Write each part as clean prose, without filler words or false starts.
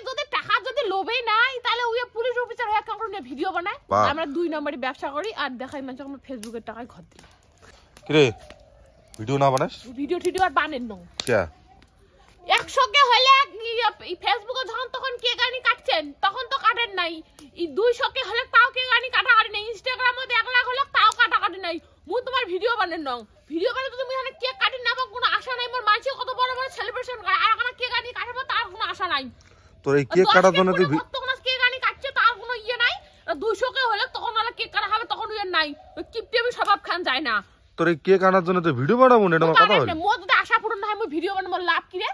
যদি টাকা যদি লোভেই নাই তাহলে উইয়ে পুলিশ অফিসার হয়ে কাম করে ভিডিও বানায় আমরা 2 নম্বরে ব্যবসা করি আর দেখাই মানুষ আমরা ফেসবুকের টাকায় ঘর দিই কি রে ভিডিও না বানাস ভিডিও আর বানেন না কে 100 কে হলে ফেসবুকে যখন তখন কে গানি কাটছেন তখন তো কাটেন নাই 200 কে হলে তাও কে গানি কাটাকাটি নাই ইনস্টাগ্রামে 1 লাখ হলে তাও কাটাকাটি নাই মুই তোমার ভিডিও বানেন না ভিডিও বানাতে তুমি এখানে কেক কাটি না কোনো আশা নাই মোর মানুষ কত বড় বড় সেলিব্রেশন করে আর এখানে কেক গানি কাটবো তার কোনো আশা নাই তোর এই কেক কাটার জন্য তুই তখন কেক গানি কাটছে তার কোনো ইয়ে নাই 200 কে হলে তখন আর কেক কাটা হবে তখন ইয়ে নাই কিপটেমি স্বভাব খান যায় না তোর এই কেক আনার জন্য তুই ভিডিও বানাবো না এটা আমার কথা হল মোর যদি আশা পূরণ না হয় মই ভিডিও বানাবো লাভ কি রে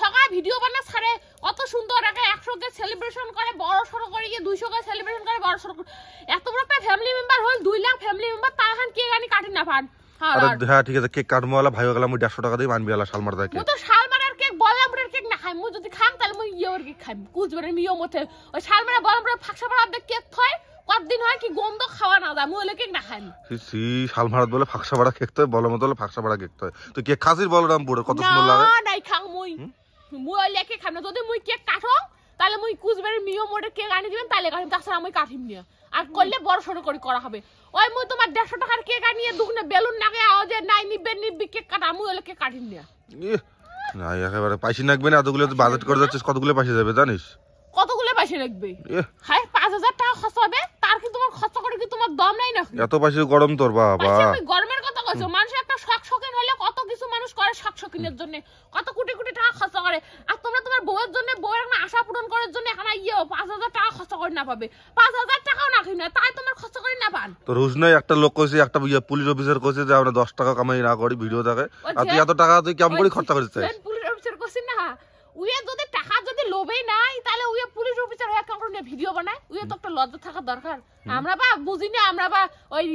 সকাল ভিডিও বানা ছাড়ে কত সুন্দর একটা 100 কে সেলিব্রেশন করে বড় সরো করে 200 কে সেলিব্রেশন করে বড় সরো এত বড় একটা ফ্যামিলি মেম্বার হল 2 লাখ ফ্যামিলি মেম্বার তার হান কেক গানি কাটি না পান আরে হ্যাঁ ঠিক আছে কেক কাটমো वाला ভাই গেলাম 150 টাকা দিয়ে মানবি वाला শালমার দা কেক মো তো শালমারের কেক বলরামপুরের কেক না খাই মু যদি খাম তাহলে মই ইয়োর কেক খাই কুচবিহারের মিও মতে ওই শালমারের বলরামপুরের ফাকসা পাড়া দে কেক থয় কতদিন হয় কি গন্ধ খাওয়া না যায় মু ওলে কেক না খাই সি শালমারাত বলে ফাকসা পাড়া কেক তো বলে মত বলে ফাকসা পাড়া কেক তো তুই কেক খাসির বলরামপুরে কত সুন্দর লাগে না নাই খাং মই মুই ওলে কেক খাম না যদি মুই কেক কাটো তাহলে মুই কুচবিহারের মিও মোড়ে কেক আনি দিবেন তাহলে কাটিম তাছাড়া আমি কাটিম না আর করলে বড় সরো করে করা হবে ওই মুই তোমার 150 টাকার কেক আনিয়ে দুগনে বেলুন নাগে আওয়াজে নাই নিবি কেক কাটা মুই ওলে কেক কাটিম না না একেবারে পয়সা লাগবে না এতগুলো তুই বাজেট করে যাচ্ছিস কতগুলো পয়সা যাবে জানিস কতগুলো পয়সা লাগবে হ্যাঁ 5000 টাকা খরচ হবে তার কি তোমার খরচ করে কি তোমার দম নাই নাকি এত পয়সা গরম তোর বাবা আমি গরমের কথা কইছো মানুষ একটা শখ শখিন হলে কত কিছু মানুষ করে শখ শখিনের জন্য কত কোটি কোটি টাকা খরচ করে আর তোমরা তোমার বউয়ের জন্য বউয়ের একটা আশা পূরণ করার জন্য এখানে 5000 টাকা খরচ করে না পাবে 5000 টাকাও না কিনা তাই তোমার খরচ করে না পান তো রোজ নাই একটা লোক কইছে একটা পুলিশ অফিসার কইছে যে আমরা 10 টাকা কামাই না করি ভিডিও দেখে আর তুই এত টাকা তুই কেমন করে খরচ করছিস পুলিশ অফিসার কইছিস না উইয়ে যদি টাকা যদি লোভেই নাই তাহলে উইয়ে পুলিশ অফিসার হয়ে কাম করে ভিডিও বানায় উইয়ে তো একটা লজ্জা থাকা দরকার আমরা বা বুঝি না আমরা বা ওই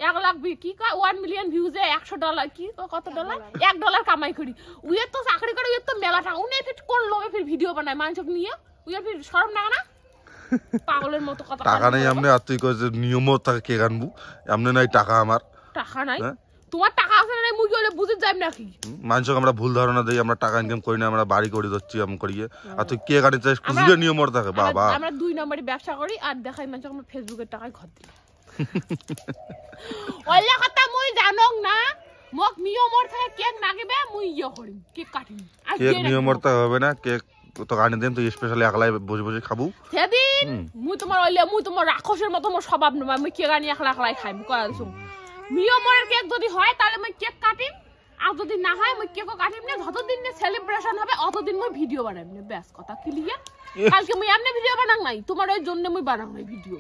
1 লাখ কি কয় 1 মিলিয়ন ভিউজে $100 কি কত ডলার $1 কামাই করি উইয়ে তো চাকরি করে উইয়ে তো মেলা টাকা উনি ফিট কোন লোভে ফির ভিডিও বানায় মানুষ নিয়ে উইয়ে ফির শরম না না পাগলের মতো কথা টাকা নাই আমনে আর তুই কইছিস নিয়মও টাকা কে আনবো আমনে নাই টাকা আমার টাকা নাই তোমার টাকা আছে না মুই গলে বুঝি যাই নাকি মানুষকে আমরা ভুল ধারণা দেই আমরা টাকা ইনকাম করি না আমরা বাড়ি করে যাচ্ছি আম করিয়ে আর তুই কে গাড়ি চাইছ খুঁজলে নিয়ম ওর থাকে বাবা আমরা 2 নম্বরে ব্যবসা করি আর দেখাই মানুষ আমরা ফেসবুকের টাকায় ঘর দিই ওইলা কথা মুই জানং না মোক নিয়ম ওর থাকে কেক নাগিবে মুই করি কেক কাটিম আর কেক নিয়ম ওর তা হবে না কেক তো গানি দেন তুই স্পেশালি একলাই বসে বসে খাবো সেদিন মুই তোমার রাক্ষসের মতো মোর স্বভাব নয় মুই কেক আনি একলাই খাইম কইছো নিয়মের কেক যদি হয় তাহলে মই কেক কাটিম আর যদি না হয় মই কেকও কাটিম না যতদিন না সেলিব্রেশন হবে অতদিন মই ভিডিও বানাইম না ব্যাস কথা ক্লিয়ার কালকে মই এমনি ভিডিও বানাং নাই তোমার ওই জন্য মই বানাং নাই ভিডিও